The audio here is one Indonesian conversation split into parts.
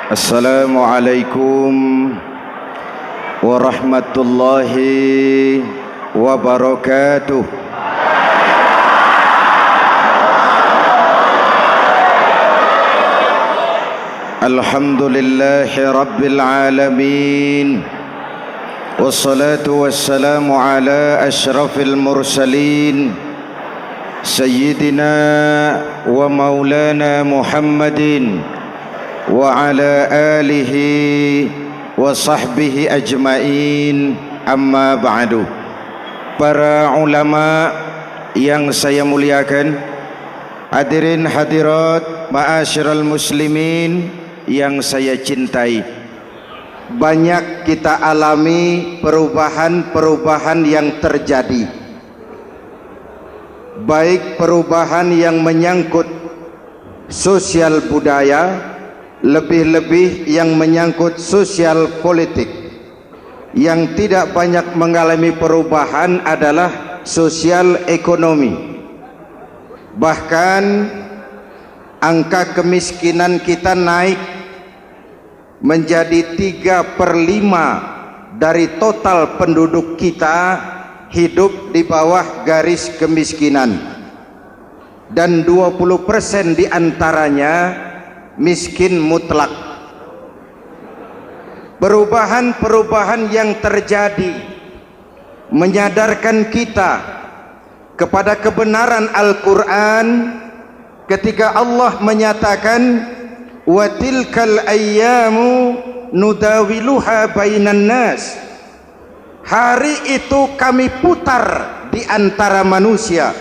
Assalamualaikum warahmatullahi wabarakatuh. Alhamdulillahi rabbil alamin. Wassalatu wassalamu ala ashrafil mursalin Sayyidina wa maulana Muhammadin wa ala alihi wa sahbihi ajmain, amma ba'du. Para ulama yang saya muliakan, hadirin hadirat ma'asyiral muslimin yang saya cintai, banyak kita alami perubahan-perubahan yang terjadi, baik perubahan yang menyangkut sosial budaya, lebih-lebih yang menyangkut sosial politik. Yang tidak banyak mengalami perubahan adalah sosial ekonomi. Bahkan angka kemiskinan kita naik menjadi 3/5 dari total penduduk kita hidup di bawah garis kemiskinan, dan 20% diantaranya miskin mutlak. Perubahan-perubahan yang terjadi menyadarkan kita kepada kebenaran Al-Quran ketika Allah menyatakan wa tilkal ayyamu nudawiluha bainan nas. Hari itu kami putar di antara manusia.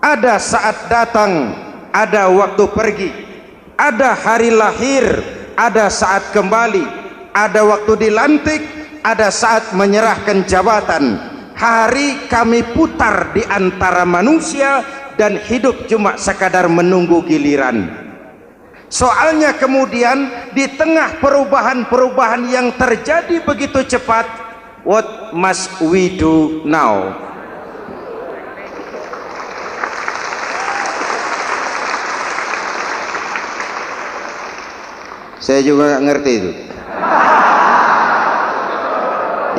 Ada saat datang, ada waktu pergi. Ada hari lahir, ada saat kembali, ada waktu dilantik, ada saat menyerahkan jabatan. Hari kami putar di antara manusia dan hidup cuma sekadar menunggu giliran. Soalnya kemudian di tengah perubahan-perubahan yang terjadi begitu cepat, what must we do now? Saya juga nggak ngerti itu.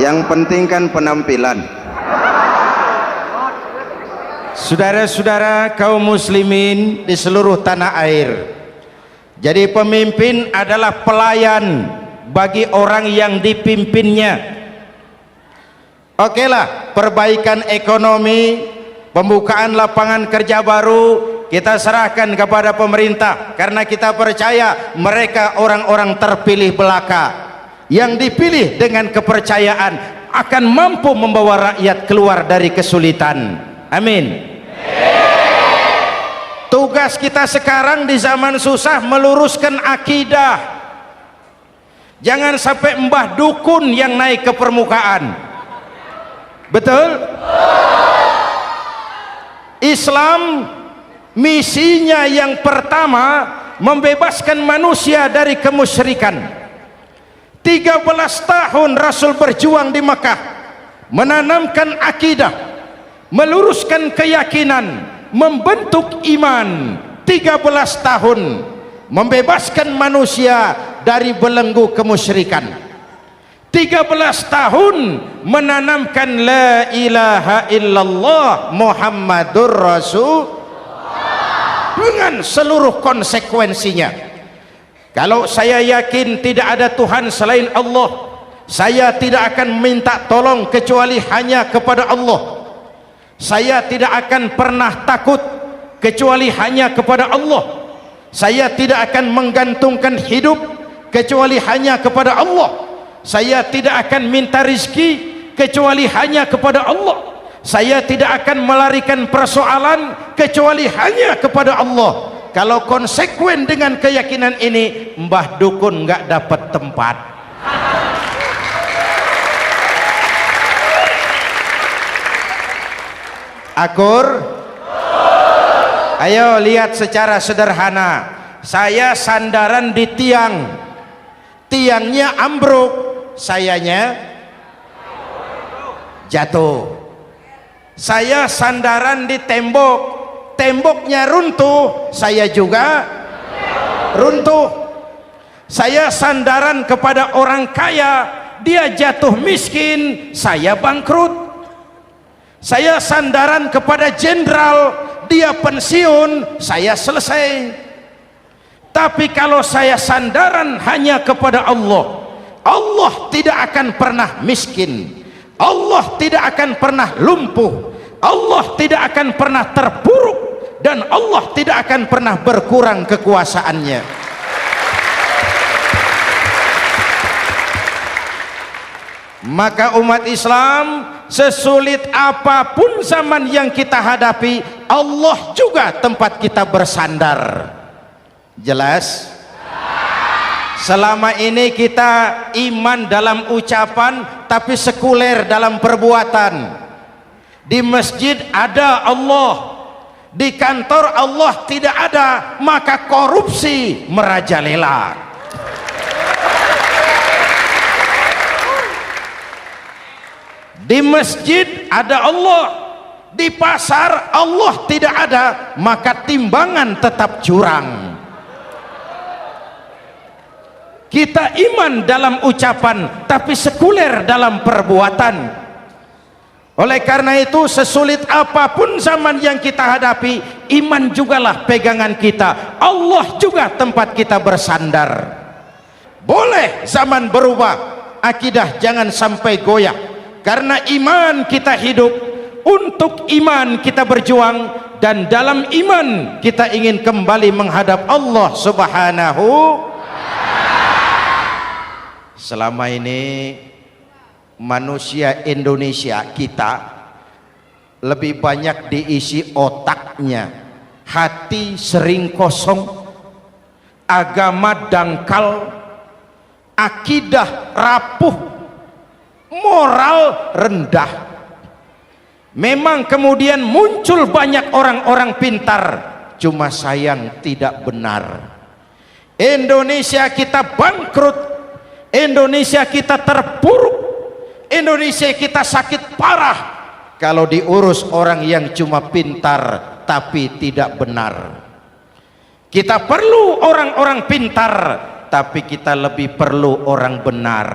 Yang penting kan penampilan. Saudara-saudara kaum muslimin di seluruh tanah air, jadi pemimpin adalah pelayan bagi orang yang dipimpinnya. Oke lah, perbaikan ekonomi, pembukaan lapangan kerja baru kita serahkan kepada pemerintah, karena kita percaya mereka orang-orang terpilih belaka yang dipilih dengan kepercayaan akan mampu membawa rakyat keluar dari kesulitan. Amin. Tugas kita sekarang di zaman susah meluruskan akidah. Jangan sampai mbah dukun yang naik ke permukaan. Betul? Islam misinya yang pertama membebaskan manusia dari kemusyrikan. 13 tahun Rasul berjuang di Makkah, menanamkan akidah, meluruskan keyakinan, membentuk iman. 13 tahun membebaskan manusia dari belenggu kemusyrikan. 13 tahun menanamkan la ilaha illallah Muhammadur Rasul dengan seluruh konsekuensinya. Kalau saya yakin tidak ada Tuhan selain Allah, saya tidak akan minta tolong kecuali hanya kepada Allah. Saya tidak akan pernah takut kecuali hanya kepada Allah. Saya tidak akan menggantungkan hidup kecuali hanya kepada Allah. Saya tidak akan minta rizki kecuali hanya kepada Allah. Saya tidak akan melarikan persoalan kecuali hanya kepada Allah. Kalau konsekuen dengan keyakinan ini, mbah dukun nggak dapat tempat. Akur? Ayo lihat secara sederhana. Saya sandaran di tiang, tiangnya ambruk, sayanya jatuh. Saya sandaran di tembok, temboknya runtuh, saya juga runtuh. Saya sandaran kepada orang kaya, dia jatuh miskin, saya bangkrut. Saya sandaran kepada jenderal, dia pensiun, saya selesai. Tapi kalau saya sandaran hanya kepada Allah, Allah tidak akan pernah miskin, Allah tidak akan pernah lumpuh, Allah tidak akan pernah terpuruk, dan Allah tidak akan pernah berkurang kekuasaannya. Maka umat Islam, sesulit apapun zaman yang kita hadapi, Allah juga tempat kita bersandar. Jelas? Selama ini kita iman dalam ucapan tapi sekuler dalam perbuatan. Di masjid ada Allah, di kantor Allah tidak ada, maka korupsi merajalela. Di masjid ada Allah, di pasar Allah tidak ada, maka timbangan tetap curang. Kita iman dalam ucapan tapi sekuler dalam perbuatan. Oleh karena itu, sesulit apapun zaman yang kita hadapi, iman jugalah pegangan kita, Allah juga tempat kita bersandar. Boleh zaman berubah, akidah jangan sampai goyah. Karena iman kita hidup, untuk iman kita berjuang, dan dalam iman kita ingin kembali menghadap Allah Subhanahu. Selama ini manusia Indonesia kita lebih banyak diisi otaknya, hati sering kosong, agama dangkal, akidah rapuh, moral rendah. Memang kemudian muncul banyak orang-orang pintar, cuma sayang tidak benar. Indonesia kita bangkrut, Indonesia kita terpuruk, Indonesia kita sakit parah kalau diurus orang yang cuma pintar tapi tidak benar. Kita perlu orang-orang pintar, tapi kita lebih perlu orang benar.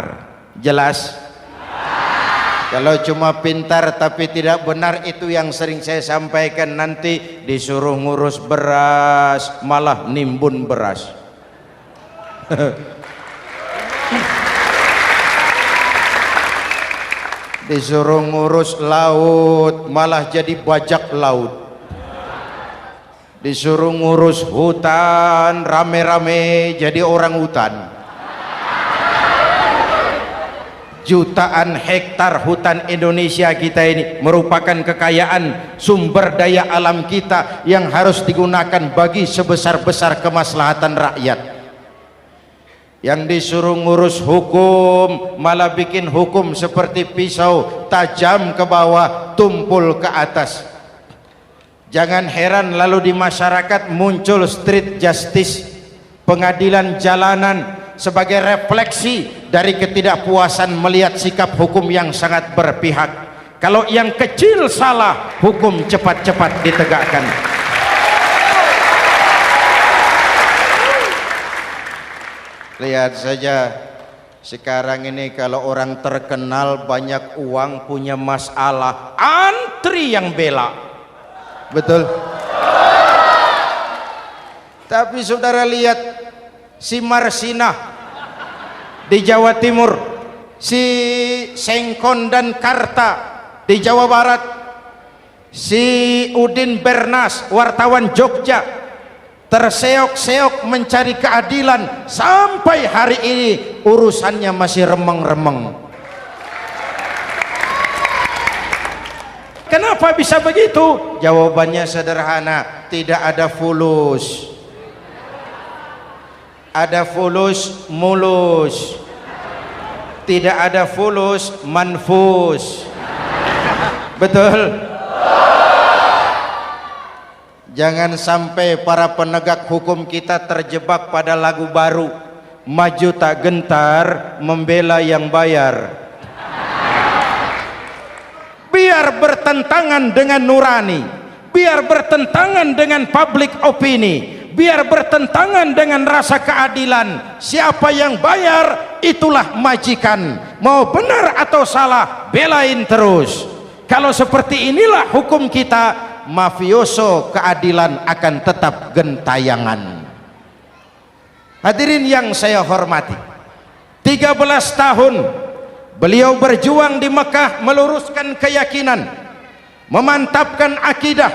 Jelas? Kalau cuma pintar tapi tidak benar, itu yang sering saya sampaikan, nanti disuruh ngurus beras malah nimbun beras. Disuruh ngurus laut malah jadi bajak laut. Disuruh ngurus hutan rame-rame jadi orang hutan. Jutaan hektar hutan Indonesia kita ini merupakan kekayaan sumber daya alam kita yang harus digunakan bagi sebesar-besar kemaslahatan rakyat. Yang disuruh ngurus hukum malah bikin hukum seperti pisau, tajam ke bawah, tumpul ke atas. Jangan heran lalu di masyarakat muncul street justice, pengadilan jalanan, sebagai refleksi dari ketidakpuasan melihat sikap hukum yang sangat berpihak. Kalau yang kecil salah, hukum cepat-cepat ditegakkan. Lihat saja sekarang ini, kalau orang terkenal banyak uang punya masalah, antri yang bela. Betul? Tapi saudara lihat si Marsinah di Jawa Timur, si Sengkon dan Karta di Jawa Barat, si Udin Bernas wartawan Jogja terseok-seok mencari keadilan, sampai hari ini urusannya masih remeng-remeng. Kenapa bisa begitu? Jawabannya sederhana, tidak ada fulus. Ada fulus mulus, tidak ada fulus manfus. Betul? Jangan sampai para penegak hukum kita terjebak pada lagu baru, maju tak gentar membela yang bayar. Biar bertentangan dengan nurani, biar bertentangan dengan public opini, biar bertentangan dengan rasa keadilan. Siapa yang bayar itulah majikan, mau benar atau salah belain terus. Kalau seperti inilah hukum kita, mafioso keadilan akan tetap gentayangan. Hadirin yang saya hormati, 13 tahun beliau berjuang di Mekah meluruskan keyakinan, memantapkan akidah,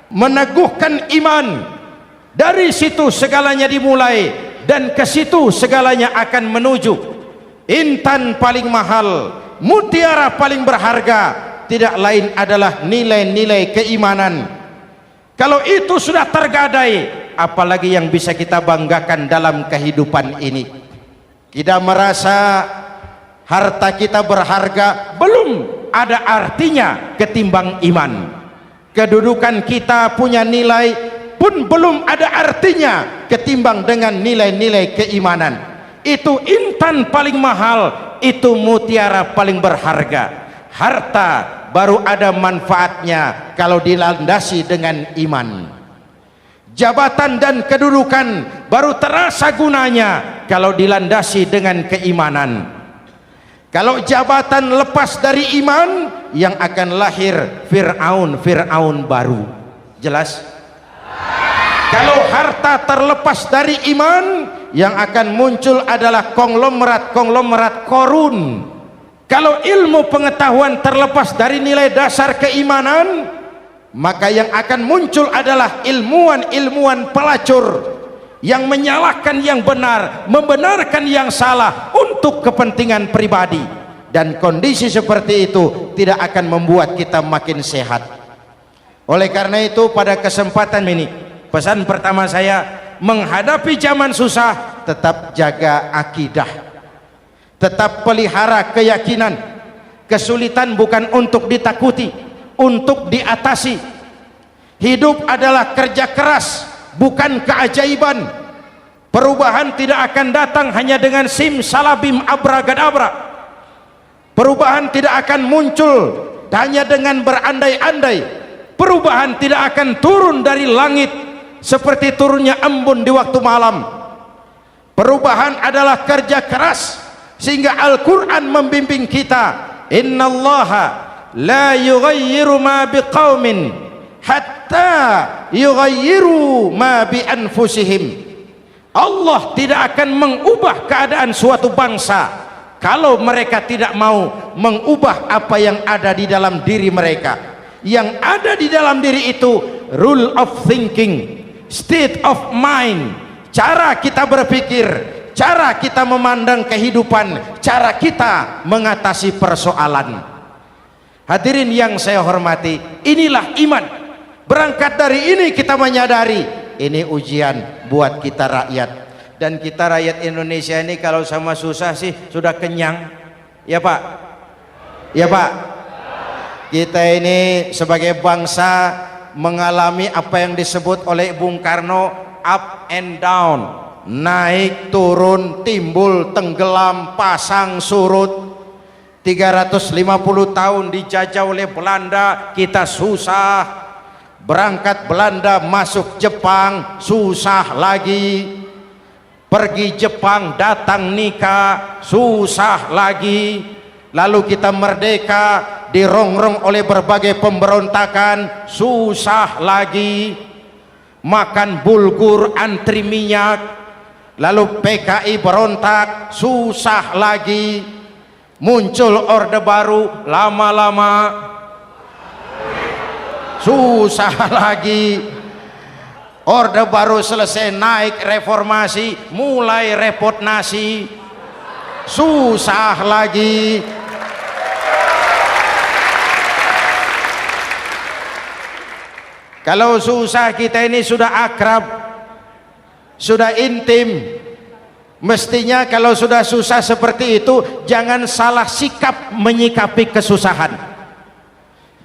meneguhkan iman. Dari situ segalanya dimulai dan ke situ segalanya akan menuju. Intan paling mahal, mutiara paling berharga, tidak lain adalah nilai-nilai keimanan. Kalau itu sudah tergadai, apalagi yang bisa kita banggakan dalam kehidupan ini? Kita merasa harta kita berharga, belum ada artinya ketimbang iman. Kedudukan kita punya nilai pun belum ada artinya ketimbang dengan nilai-nilai keimanan. Itu intan paling mahal, itu mutiara paling berharga. Harta baru ada manfaatnya kalau dilandasi dengan iman. Jabatan dan kedudukan baru terasa gunanya kalau dilandasi dengan keimanan. Kalau jabatan lepas dari iman, yang akan lahir Fir'aun baru. Jelas? Kalau harta terlepas dari iman, yang akan muncul adalah konglomerat korun. Kalau ilmu pengetahuan terlepas dari nilai dasar keimanan, maka yang akan muncul adalah ilmuwan pelacur yang menyalahkan yang benar, membenarkan yang salah untuk kepentingan pribadi. Dan kondisi seperti itu tidak akan membuat kita makin sehat. Oleh karena itu, pada kesempatan ini, pesan pertama saya, menghadapi zaman susah, tetap jaga akidah, tetap pelihara keyakinan. Kesulitan bukan untuk ditakuti, untuk diatasi. Hidup adalah kerja keras, bukan keajaiban. Perubahan tidak akan datang hanya dengan simsalabim abragadabra. Perubahan tidak akan muncul hanya dengan berandai-andai. Perubahan tidak akan turun dari langit seperti turunnya embun di waktu malam. Perubahan adalah kerja keras, sehingga Al-Quran membimbing kita, innallaha la yughayyiru ma biqaumin hatta yughayyiru ma bi anfusihim. Allah tidak akan mengubah keadaan suatu bangsa kalau mereka tidak mau mengubah apa yang ada di dalam diri mereka. Yang ada di dalam diri itu rule of thinking, state of mind, cara kita berpikir, cara kita memandang kehidupan, cara kita mengatasi persoalan. Hadirin yang saya hormati, inilah iman. Berangkat dari ini kita menyadari ini ujian buat kita rakyat. Dan kita rakyat Indonesia ini kalau sama susah sih sudah kenyang. Ya Pak? Ya Pak? Kita ini sebagai bangsa mengalami apa yang disebut oleh Bung Karno up and down, naik turun, timbul tenggelam, pasang surut. 350 tahun dijajah oleh Belanda, kita susah. Berangkat Belanda masuk Jepang, susah lagi. Pergi Jepang, datang nikah, susah lagi. Lalu kita merdeka, dirongrong oleh berbagai pemberontakan, susah lagi. Makan bulgur, antri minyak. Lalu PKI berontak, susah lagi. Muncul orde baru, lama-lama susah lagi. Orde baru selesai, naik reformasi, mulai repot nasi, susah lagi. Kalau susah kita ini sudah akrab, sudah intim. Mestinya kalau sudah susah seperti itu, jangan salah sikap menyikapi kesusahan.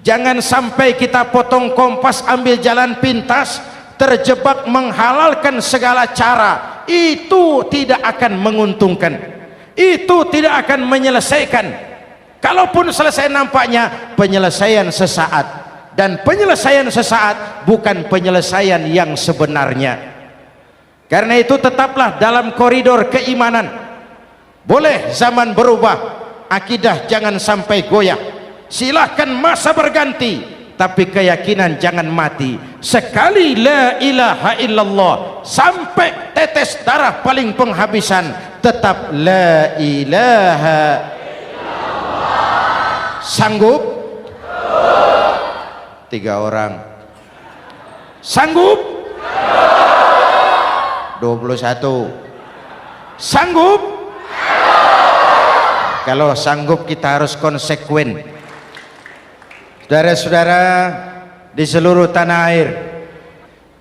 Jangan sampai kita potong kompas, ambil jalan pintas, terjebak menghalalkan segala cara. Itu tidak akan menguntungkan, itu tidak akan menyelesaikan. Kalaupun selesai, nampaknya penyelesaian sesaat, dan penyelesaian sesaat bukan penyelesaian yang sebenarnya. Karena itu tetaplah dalam koridor keimanan. Boleh zaman berubah, akidah jangan sampai goyah. Silahkan masa berganti, tapi keyakinan jangan mati. Sekali la ilaha illallah sampai tetes darah paling penghabisan, tetap la ilaha illallah. Sanggup? 3 orang. Sanggup? 21. Sanggup? Kalau sanggup kita harus konsekuen. Saudara-saudara di seluruh tanah air,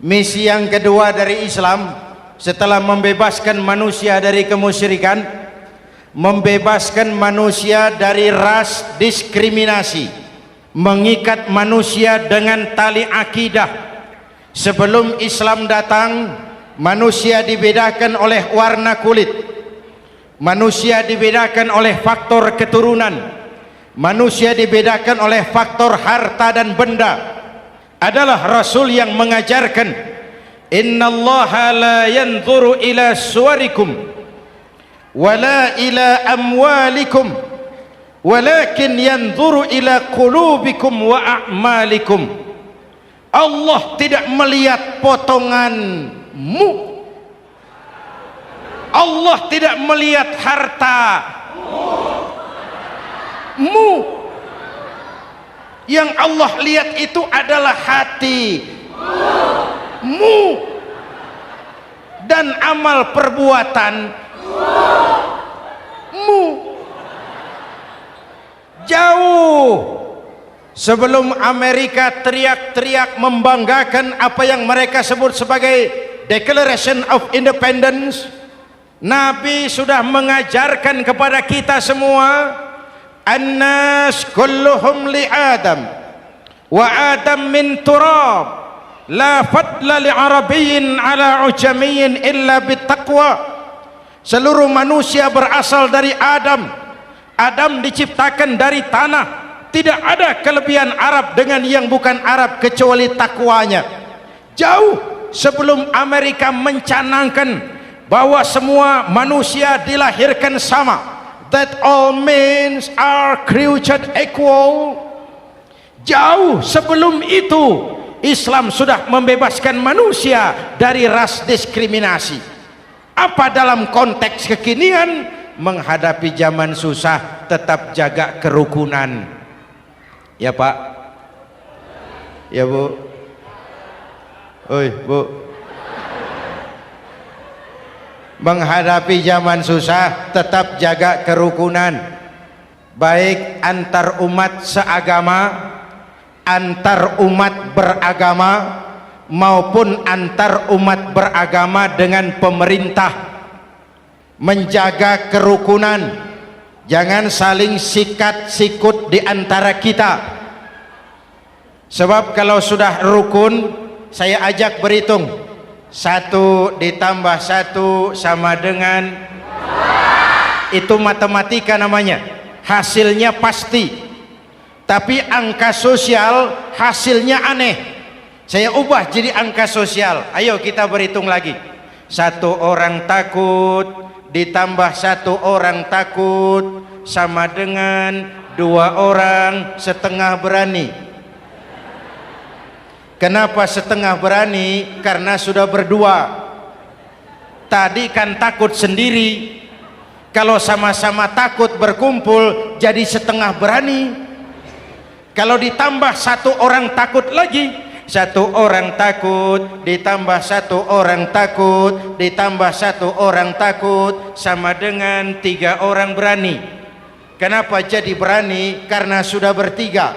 misi yang kedua dari Islam setelah membebaskan manusia dari kemusyrikan, membebaskan manusia dari ras diskriminasi, mengikat manusia dengan tali akidah. Sebelum Islam datang, manusia dibedakan oleh warna kulit, manusia dibedakan oleh faktor keturunan, manusia dibedakan oleh faktor harta dan benda. Adalah Rasul yang mengajarkan, innallaha la yanzuru ila suwarikum wala ila amwalikum walakin yanzuru ila qulubikum wa a'malikum. Allah tidak melihat potonganmu, Allah tidak melihat hartamu. Yang Allah lihat itu adalah hatimu dan amal perbuatanmu. Jauh sebelum Amerika teriak-teriak membanggakan apa yang mereka sebut sebagai Declaration of Independence, Nabi sudah mengajarkan kepada kita semua, annas kulluhum li Adam wa Adam min turab la fadla li arabiyyin ala ujamiyyin illa bittaqwa. Seluruh manusia berasal dari Adam. Adam diciptakan dari tanah. Tidak ada kelebihan Arab dengan yang bukan Arab kecuali takwanya. Jauh sebelum Amerika mencanangkan bahwa semua manusia dilahirkan sama, that all men are created equal. Jauh sebelum itu Islam sudah membebaskan manusia dari ras diskriminasi. Apa dalam konteks kekinian menghadapi zaman susah tetap jaga kerukunan? Ya Pak, ya Bu, oi Bu, menghadapi zaman susah tetap jaga kerukunan, baik antar umat seagama, antar umat beragama, maupun antar umat beragama dengan pemerintah. Menjaga kerukunan, jangan saling sikat sikut di antara kita. Sebab kalau sudah rukun, saya ajak berhitung, 1 ditambah 1 sama dengan, itu matematika namanya, hasilnya pasti. Tapi angka sosial hasilnya aneh. Saya ubah jadi angka sosial. Ayo kita berhitung lagi. 1 orang takut ditambah 1 orang takut sama dengan 2 orang setengah berani. Kenapa setengah berani? Karena sudah berdua. Tadi kan takut sendiri. Kalau sama-sama takut berkumpul jadi setengah berani. Kalau ditambah 1 orang takut lagi, 1 orang takut ditambah 1 orang takut ditambah 1 orang takut sama dengan 3 orang berani. Kenapa jadi berani? Karena sudah bertiga.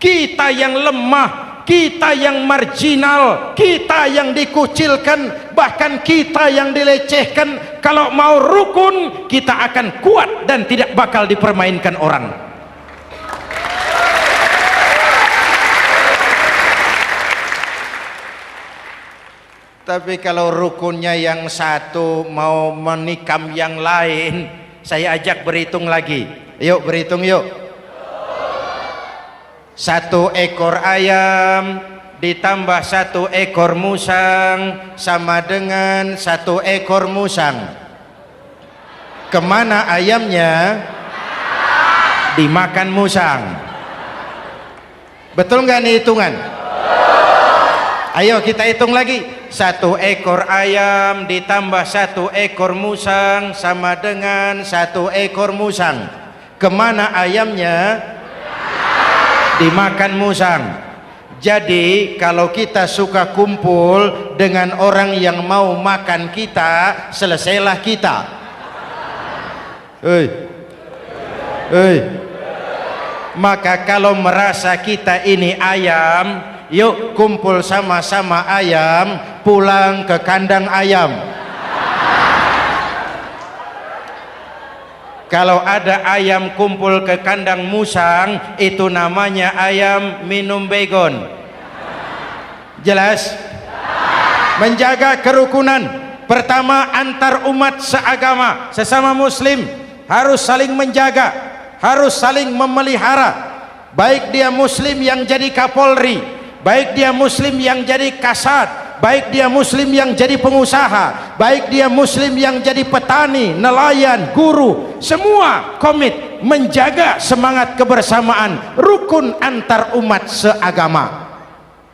Kita yang lemah, kita yang marginal, kita yang dikucilkan, bahkan kita yang dilecehkan, kalau mau rukun kita akan kuat dan tidak bakal dipermainkan orang. Tapi kalau rukunnya yang satu mau menikam yang lain, saya ajak berhitung lagi. Yuk berhitung yuk. 1 ekor ayam ditambah 1 ekor musang sama dengan 1 ekor musang. Kemana ayamnya? Dimakan musang. Betul nggak nih hitungan? Ayo kita hitung lagi. 1 ekor ayam ditambah 1 ekor musang sama dengan 1 ekor musang. Kemana ayamnya? Dimakan musang. Jadi kalau kita suka kumpul dengan orang yang mau makan kita, selesailah kita. Maka kalau merasa kita ini ayam, yuk kumpul sama-sama ayam, pulang ke kandang ayam. Kalau ada ayam kumpul ke kandang musang, itu namanya ayam minum baygon. Jelas? Menjaga kerukunan. Pertama, antar umat seagama, sesama muslim harus saling menjaga, harus saling memelihara. Baik dia muslim yang jadi kapolri, baik dia muslim yang jadi kasat, baik dia muslim yang jadi pengusaha, baik dia muslim yang jadi petani, nelayan, guru, semua komit menjaga semangat kebersamaan, rukun antar umat seagama.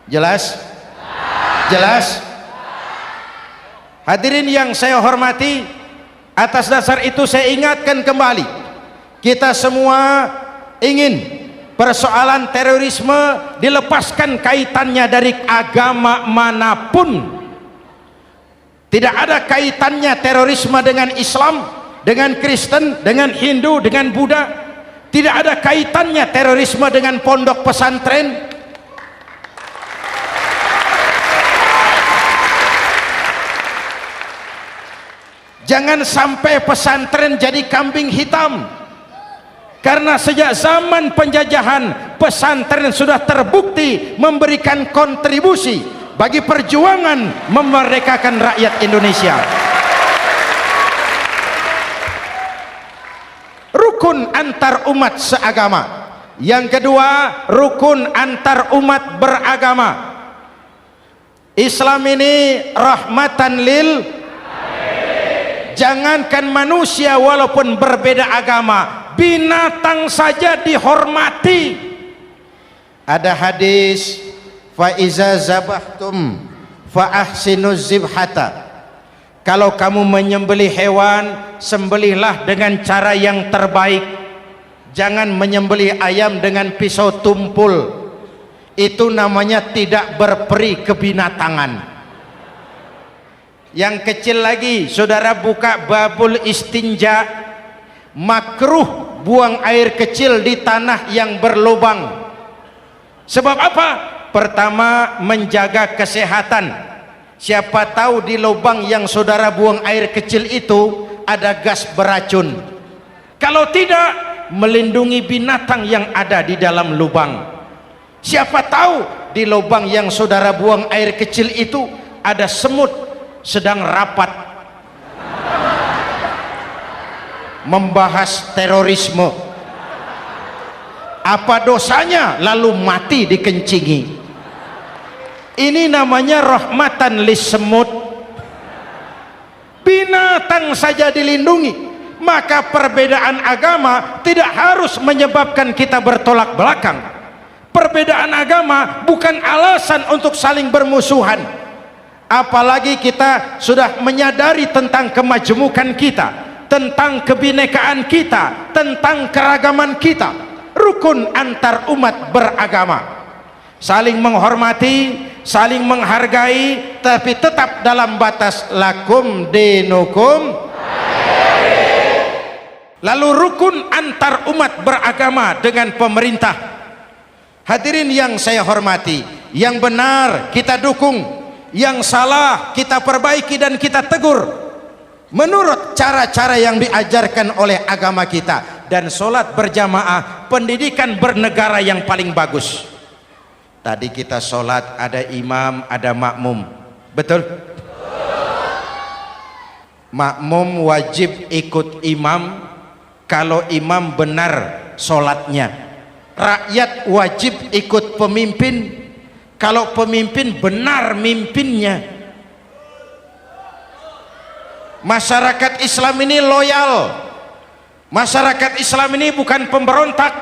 Jelas? Jelas? Hadirin yang saya hormati, atas dasar itu saya ingatkan kembali, kita semua ingin persoalan terorisme dilepaskan kaitannya dari agama manapun. Tidak ada kaitannya terorisme dengan Islam, dengan Kristen, dengan Hindu, dengan Buddha. Tidak ada kaitannya terorisme dengan pondok pesantren. Jangan sampai pesantren jadi kambing hitam. Karena sejak zaman penjajahan, pesantren sudah terbukti memberikan kontribusi bagi perjuangan memerdekakan rakyat Indonesia. Rukun antar umat seagama. Yang kedua, rukun antar umat beragama. Islam ini rahmatan lil, jangankan manusia walaupun berbeda agama, binatang saja dihormati. Ada hadis, fa iza zabahtum fa ahsinuz zibhata. Kalau kamu menyembelih hewan, sembelihlah dengan cara yang terbaik. Jangan menyembelih ayam dengan pisau tumpul. Itu namanya tidak berperi kebinatangan. Yang kecil lagi, saudara buka babul istinja, makruh buang air kecil di tanah yang berlubang. Sebab apa? Pertama, menjaga kesehatan. Siapa tahu di lubang yang saudara buang air kecil itu ada gas beracun. Kalau tidak, melindungi binatang yang ada di dalam lubang. Siapa tahu di lubang yang saudara buang air kecil itu ada semut sedang rapat membahas terorisme. Apa dosanya lalu mati dikencingi? Ini namanya rahmatan lis semut. Binatang saja dilindungi. Maka perbedaan agama tidak harus menyebabkan kita bertolak belakang. Perbedaan agama bukan alasan untuk saling bermusuhan. Apalagi kita sudah menyadari tentang kemajemukan kita, tentang kebinekaan kita, tentang keragaman kita. Rukun antar umat beragama, saling menghormati, saling menghargai, tapi tetap dalam batas lakum dinukum. Lalu rukun antar umat beragama dengan pemerintah. Hadirin yang saya hormati, yang benar kita dukung, yang salah kita perbaiki dan kita tegur menurut cara-cara yang diajarkan oleh agama kita. Dan sholat berjamaah, pendidikan bernegara yang paling bagus. Tadi kita sholat ada imam, ada makmum, betul? Makmum wajib ikut imam kalau imam benar sholatnya. Rakyat wajib ikut pemimpin kalau pemimpin benar mimpinnya. Masyarakat Islam ini loyal, masyarakat Islam ini bukan pemberontak,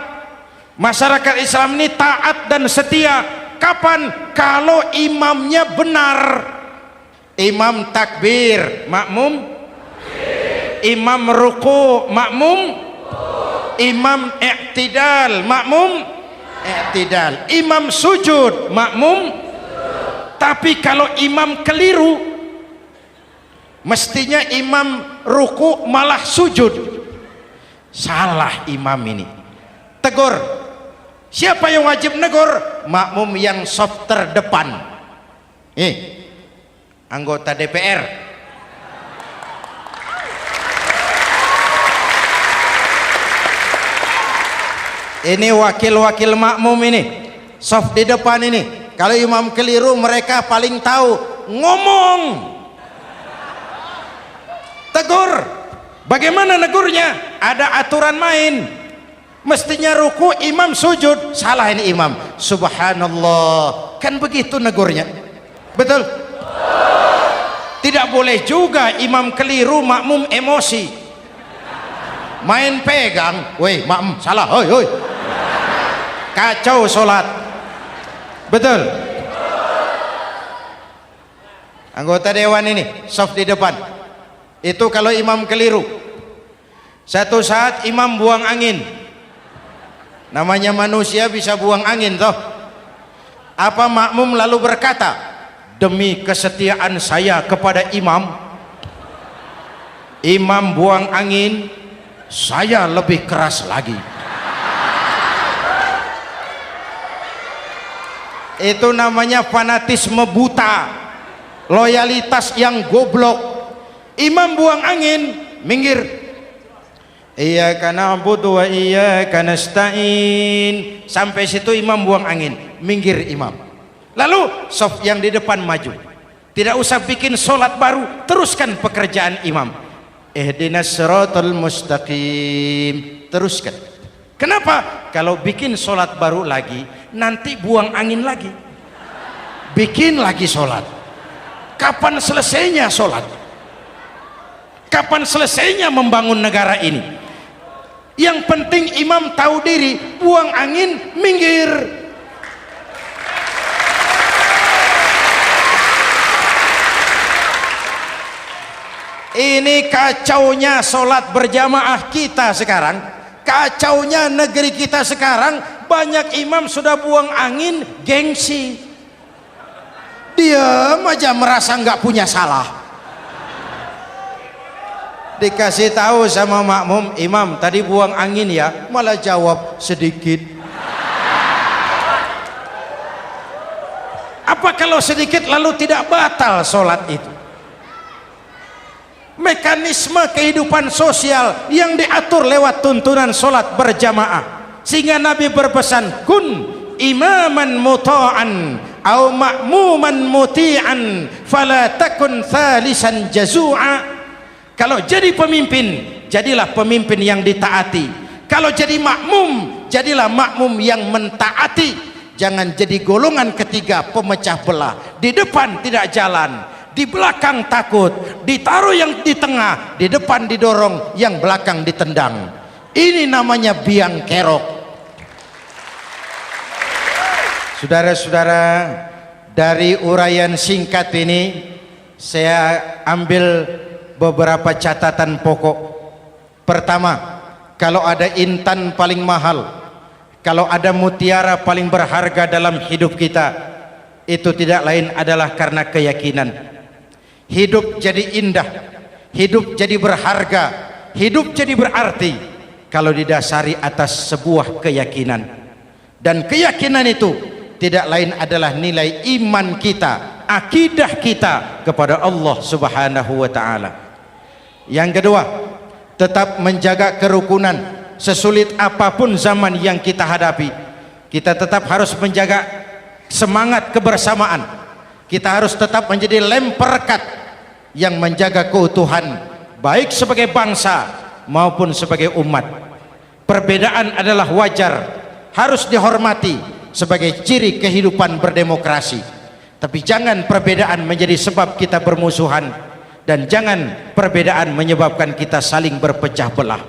masyarakat Islam ini taat dan setia. Kapan? Kalau imamnya benar. Imam takbir, makmum, imam ruku, makmum, imam i'tidal, makmum i'tidal, imam sujud, makmum. Tapi kalau imam keliru, mestinya imam ruku malah sujud, salah imam ini. Tegur. Siapa yang wajib negur? Makmum yang saf terdepan. Anggota DPR. Ini wakil-wakil makmum ini, saf di depan ini. Kalau imam keliru, mereka paling tahu. Ngomong, tegur. Bagaimana negurnya? Ada aturan main. Mestinya ruku, imam sujud, salah ini imam. Subhanallah, kan begitu negurnya. Betul? Tidak boleh juga imam keliru, makmum emosi, main pegang. Woi makmum salah, hoi hoi, kacau sholat. Betul? Anggota dewan ini saf di depan, itu kalau imam keliru, satu saat imam buang angin. Namanya manusia bisa buang angin toh. Apa makmum lalu berkata, demi kesetiaan saya kepada imam, imam buang angin, saya lebih keras lagi. Itu namanya fanatisme buta, loyalitas yang goblok. Imam buang angin, minggir. Iyyaka na'budu wa iyyaka nasta'in. Sampai situ imam buang angin, minggir imam. Lalu saf yang di depan maju. Tidak usah bikin sholat baru, teruskan pekerjaan imam. Ihdinas siratal mustaqim, teruskan. Kenapa? Kalau bikin sholat baru lagi, nanti buang angin lagi, bikin lagi sholat. Kapan selesainya sholat? Kapan selesainya membangun negara ini? Yang penting imam tahu diri, buang angin, minggir. Ini kacaunya sholat berjamaah kita sekarang, kacaunya negeri kita sekarang. Banyak imam sudah buang angin, gengsi, diam aja, merasa nggak punya salah. Dikasih tahu sama makmum, imam tadi buang angin ya, malah jawab sedikit. Apa kalau sedikit lalu tidak batal sholat itu? Mekanisme kehidupan sosial yang diatur lewat tuntunan sholat berjamaah, sehingga Nabi berpesan, kun imaman muta'an au ma'muman muti'an fala takun thalisan jazu'a. Kalau jadi pemimpin, jadilah pemimpin yang ditaati. Kalau jadi makmum, jadilah makmum yang mentaati. Jangan jadi golongan ketiga pemecah belah. Di depan tidak jalan, di belakang takut, ditaruh yang di tengah, di depan didorong, yang belakang ditendang. Ini namanya biang kerok. Saudara-saudara, dari uraian singkat ini saya ambil beberapa catatan pokok. Pertama, kalau ada intan paling mahal, kalau ada mutiara paling berharga dalam hidup kita, itu tidak lain adalah karena keyakinan. Hidup jadi indah, hidup jadi berharga, hidup jadi berarti kalau didasari atas sebuah keyakinan. Dan keyakinan itu tidak lain adalah nilai iman kita, akidah kita kepada Allah Subhanahu wa ta'ala. Yang kedua, tetap menjaga kerukunan. Sesulit apapun zaman yang kita hadapi, kita tetap harus menjaga semangat kebersamaan. Kita harus tetap menjadi lem perekat yang menjaga keutuhan, baik sebagai bangsa maupun sebagai umat. Perbedaan adalah wajar, harus dihormati. sebagai ciri kehidupan berdemokrasi. Tapi jangan perbedaan menjadi sebab kita bermusuhan, dan jangan perbedaan menyebabkan kita saling berpecah belah.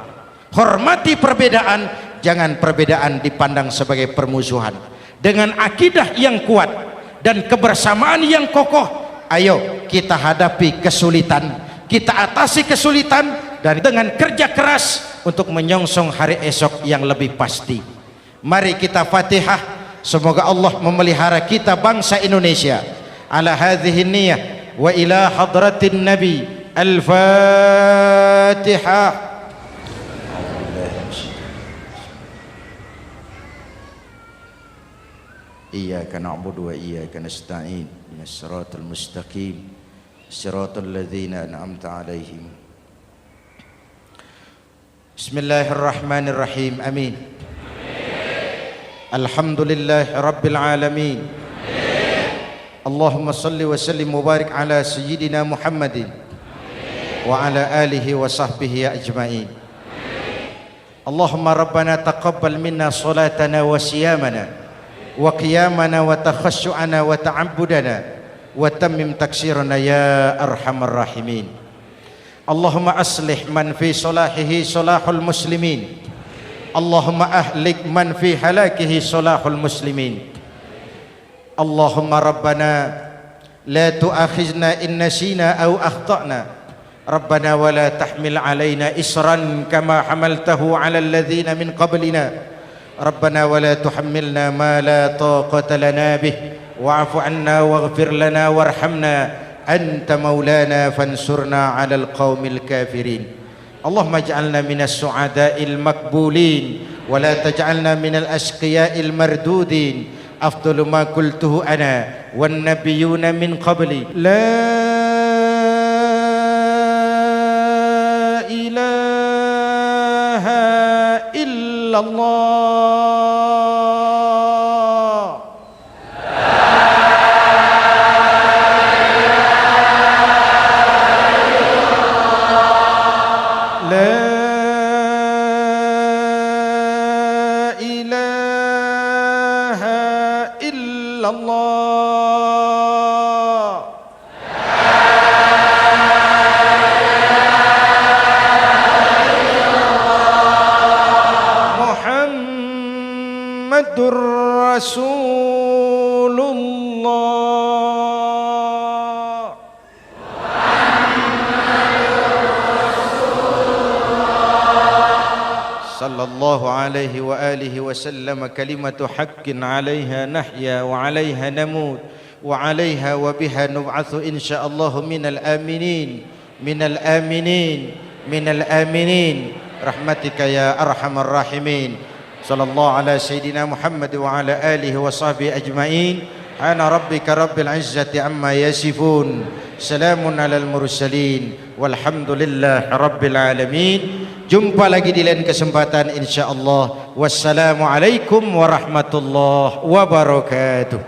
Hormati perbedaan, jangan perbedaan dipandang sebagai permusuhan. Dengan akidah yang kuat dan kebersamaan yang kokoh, ayo kita hadapi kesulitan, kita atasi kesulitan, dan dengan kerja keras untuk menyongsong hari esok yang lebih pasti. Mari kita Fatihah. Semoga Allah memelihara kita bangsa Indonesia. Ala hadhihi niyyah wa ila hadratin Nabi. Al-Fatihah. Iyyaka na'budu wa iyyaka nasta'in. Ihdinas siratal mustaqim. Siratal ladzina an'amta 'alaihim. Bismillahirrahmanirrahim. Amin. Alhamdulillah Rabbil Alamin. Allahumma salli wa sallim mubarak ala Sayyidina Muhammadin wa ala alihi wa sahbihi ajma'in. Allahumma Rabbana taqabbal minna salatana wa siyamana wa qiyamana wa takhashu'ana wa ta'abbudana wa tammim taksirana ya arhamar rahimin. Allahumma aslih man fi salahihi salahul muslimin. Allahumma ahlik man fi halakihi salahul muslimin. Allahumma Rabbana la tu'akhizna in nasina aw akhtana. Rabbana wa la tahmil alaina isran kama hamaltahu ala alladhina min qablina. Rabbana wa la tuhammilna ma la taqata lana bih wa'fu anna waghfir lana warhamna anta maulana fansurna 'alal qaumil kafirin. Allahumma ij'alna minas su'ada'il makbulin wa la taj'alna minal ashqiya'il mardudin. Afdalu ma qultuhu ana wan nabiyyuna min qabli. La ilaha illallah. Rasulullah sallallahu alaihi wa alihi wasallam. Kalimatu haqqin 'alaiha nahya wa 'alaiha namut wa 'alaiha wa biha nub'atsu insyaallah minal aminin minal aminin minal aminin rahmatika ya arhamar rahimin. Sallallahu ala Sayyidina Muhammad wa ala alihi wa sahbihi ajma'in. Ana rabbika rabbil izzati amma yasifun. Salamun alal mursalin. Walhamdulillah rabbil alamin. Jumpa lagi di lain kesempatan insyaallah. Wassalamualaikum warahmatullahi wabarakatuh.